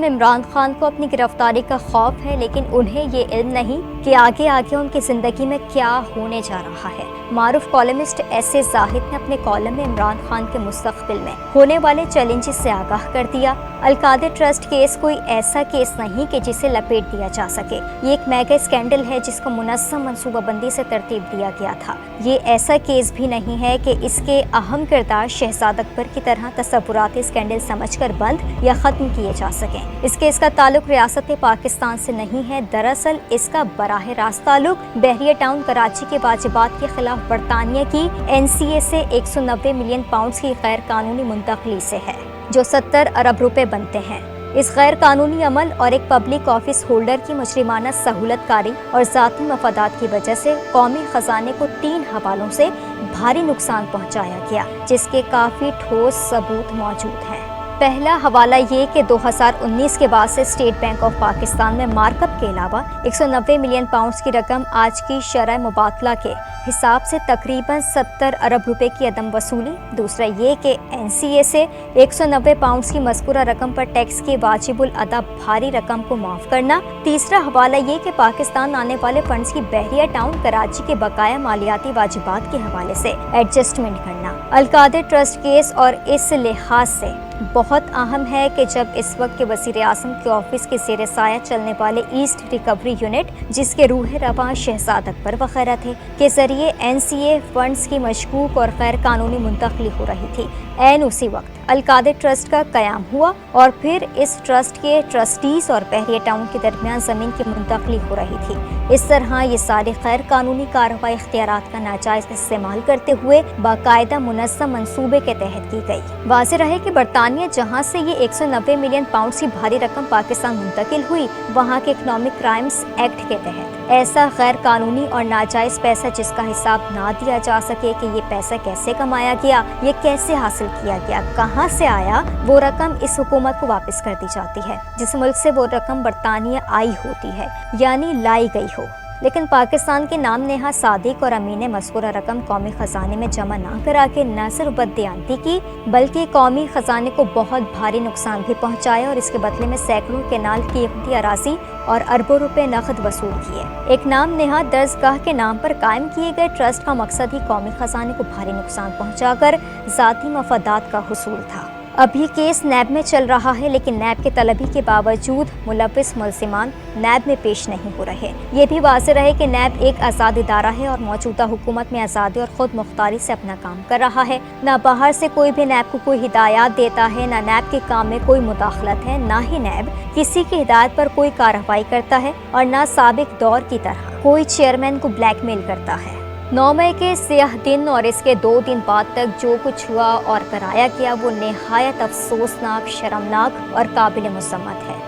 में इमरान खान को अपनी गिरफ्तारी का खौफ है, लेकिन उन्हें ये इल्म नहीं कि आगे आगे उनकी जिंदगी में क्या होने जा रहा है। मारूफ कॉलमिस्ट एस ए जाहिद ने अपने कॉलम में इमरान खान के मुस्तकबिल में होने वाले चैलेंजेस से आगाह कर दिया। अलकादर ट्रस्ट केस कोई ऐसा केस नहीं कि जिसे लपेट दिया जा सके। ये एक मेगा स्कैंडल है जिसको मुनज़्ज़म मंसूबाबंदी से तरतीब दिया गया था। ये ऐसा केस भी नहीं है कि इसके अहम किरदार शहजाद अकबर की तरह तसव्वुराती स्कैंडल समझकर बंद या ख़त्म किए जा सकें। इस केस का ताल्लुक रियासत पाकिस्तान से नहीं है, दरअसल इसका बराह रास्त ताल्लुक बहरिया टाउन कराची के वाजिबात के खिलाफ बरतानिया की NCA से 190 मिलियन पाउंड्स की गैर कानूनी मुंतकली से है, जो 70 अरब रुपए बनते हैं। इस गैर कानूनी अमल और एक पब्लिक ऑफिस होल्डर की मुजरिमाना सहूलतकारी और ज़ाती मफादात की वजह से कौमी खजाने को 3 हवालों से भारी नुकसान पहुंचाया गया, जिसके काफ़ी ठोस सबूत मौजूद हैं। पहला हवाला ये कि 2019 के बाद से स्टेट बैंक ऑफ पाकिस्तान में मार्कअप के अलावा 190 मिलियन पाउंड्स की रकम आज की शरह मुबादला के हिसाब से तकरीबन 70 अरब रुपए की अदम वसूली। दूसरा ये कि NCA से 190 पाउंड्स की मज़कूरा रकम पर टैक्स की वाजिबुल अदा भारी रकम को माफ़ करना। तीसरा हवाला ये कि पाकिस्तान आने वाले फंड्स की बहरिया टाउन कराची के बकाया मालियाती वाजिबात के हवाले से एडजस्टमेंट करना। अलकादर ट्रस्ट केस और इस लिहाज से बहुत अहम है कि जब इस वक्त के वज़ीर आज़म के ऑफिस के ज़ेर साया चलने वाले ईस्ट रिकवरी यूनिट, जिसके रूह रवां शहजाद अकबर वगैरह थे, के ज़रिए NCA फंड्स की मशकूक और गैर कानूनी मुंतकली हो रही थी, ऐन उसी वक्त अलकादर ट्रस्ट का क़याम हुआ और फिर इस ट्रस्ट के ट्रस्टीज़ और बहरिया टाउन के दरमियान ज़मीन की मुंतकली हो रही थी। इस तरह ये सारी गैर कानूनी कार्रवाई इख्तियारात का नाजायज़ इस्तेमाल करते हुए बाकायदा मुनज़्ज़म मंसूबे के तहत की गई। वाज़ेह रहे कि बरतानिया जहाँ से ये 190 मिलियन पाउंड की भारी रकम पाकिस्तान मुंतकिल हुई, वहाँ के इकनॉमिक क्राइम्स एक्ट के तहत ऐसा गैर कानूनी और नाजायज़ पैसा जिसका हिसाब ना दिया जा सके कि ये पैसा कैसे कमाया गया, ये कैसे हासिल किया गया, कहाँ से आया, वो रकम इस हुकूमत को वापस कर दी जाती है जिस मुल्क से वो रकम बरतानिया आई होती है, यानी लाई गई हो। लेकिन पाकिस्तान के नाम नेहा सादिक और अमीन ने मज़कूरा रकम कौमी ख़जाने में जमा ना करा के न सिर्फ बददियानती की, बल्कि कौमी ख़जाने को बहुत भारी नुकसान भी पहुंचाया और इसके बदले में सैकड़ों केनाल कीमती अराजी और अरबों रुपए नकद वसूल किए। एक नाम नेहा दर्जगाह के नाम पर कायम किए गए ट्रस्ट का मकसद ही कौमी ख़जाने को भारी नुकसान पहुँचाकर ज़ाती मफादात का हुसूल था। अब ये केस नैब में चल रहा है, लेकिन नैब के तलबी के बावजूद मुलव्विस मुल्ज़िमान नैब में पेश नहीं हो रहे। ये भी वाज़ेह रहे कि नैब एक आज़ाद इदारा है और मौजूदा हुकूमत में आज़ादी और ख़ुद मुख्तारी से अपना काम कर रहा है। ना बाहर से कोई भी नैब को कोई हिदायत देता है, ना नैब के काम में कोई मुदाखलत है, ना ही नैब किसी की हिदायत पर कोई कार्रवाई करता है और ना साबिक दौर की तरह कोई चेयरमैन को ब्लैकमेल करता है। 9 मई के सियाह दिन और इसके 2 दिन बाद तक जो कुछ हुआ और कराया गया वो निहायत अफसोसनाक, शर्मनाक और काबिल मज़म्मत है।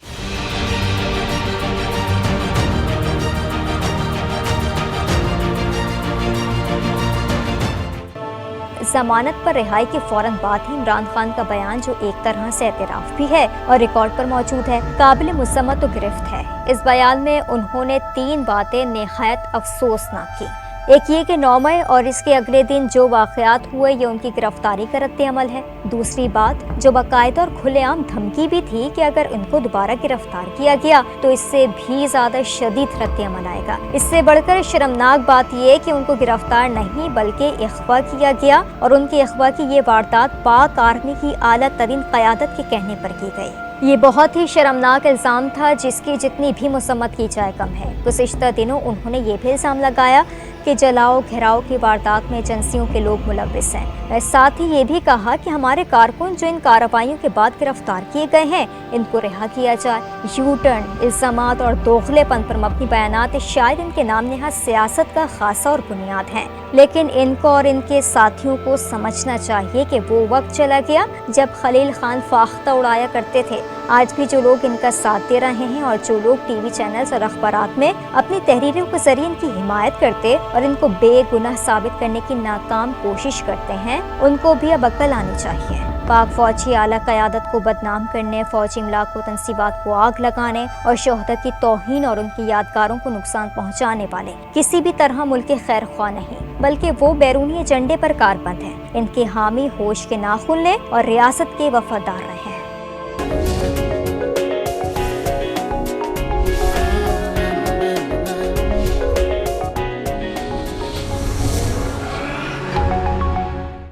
जमानत पर रिहाई के फौरन बाद ही इमरान खान का बयान, जो एक तरह से एतराफ़ भी है और रिकॉर्ड पर मौजूद है, काबिल मुसम्मत व गिरफ्त है। इस बयान में उन्होंने 3 बातें निहायत अफसोसनाक की। एक ये कि 9 मई और इसके अगले दिन जो वाक़यात हुए ये उनकी गिरफ्तारी का रद्द-ए-अमल है। दूसरी बात जो बाकायदा और खुलेआम धमकी भी थी कि अगर उनको दोबारा गिरफ्तार किया गया तो इससे भी ज़्यादा शदीद रद्द-ए-अमल आएगा। इससे बढ़कर शर्मनाक बात ये कि उनको गिरफ्तार नहीं बल्कि अगवा किया गया और उनकी अगवा की ये वारदात पाक आर्मी की आला तरीन क़यादत के कहने पर की गई। ये बहुत ही शर्मनाक इल्ज़ाम था जिसकी जितनी भी मसम्मत की जाए कम है। गुज़िश्ता दिनों उन्होंने ये भी इल्ज़ाम लगाया कि जलाओ घेराव की वारदात में एजेंसियों के लोग मुलव्विस हैं। साथ ही ये भी कहा कि हमारे कारकुन जो इन कार्रवाइयों के बाद गिरफ्तार किए गए हैं इनको रिहा किया जाए। यू टर्न, इल्ज़ामात और दोगलेपन पर मबनी बयानात शायद इनके नाम नेहा सियासत का खासा और बुनियाद हैं, लेकिन इनको और इनके साथियों को समझना चाहिए कि वो वक्त चला गया जब खलील खान फाख्ता उड़ाया करते थे। आज भी जो लोग इनका साथ दे रहे हैं और जो लोग टीवी चैनल्स और अखबारात में अपनी तहरीरों के जरिए इनकी हिमायत करते और इनको बेगुनाह साबित करने की नाकाम कोशिश करते हैं, उनको भी अब अक्ल आनी चाहिए। पाक फौजी आला क़यादत को बदनाम करने, फौजी इमलाक व तंसीबात को आग लगाने और शोहदा की तौहीन और उनकी यादगारों को नुकसान पहुँचाने वाले किसी भी तरह मुल्क के खैर ख्वाह नहीं, बल्कि वो बैरूनी एजेंडे पर कारबंद हैं। इनके हामी होश के नाखून लें और रियासत के वफादार रहें।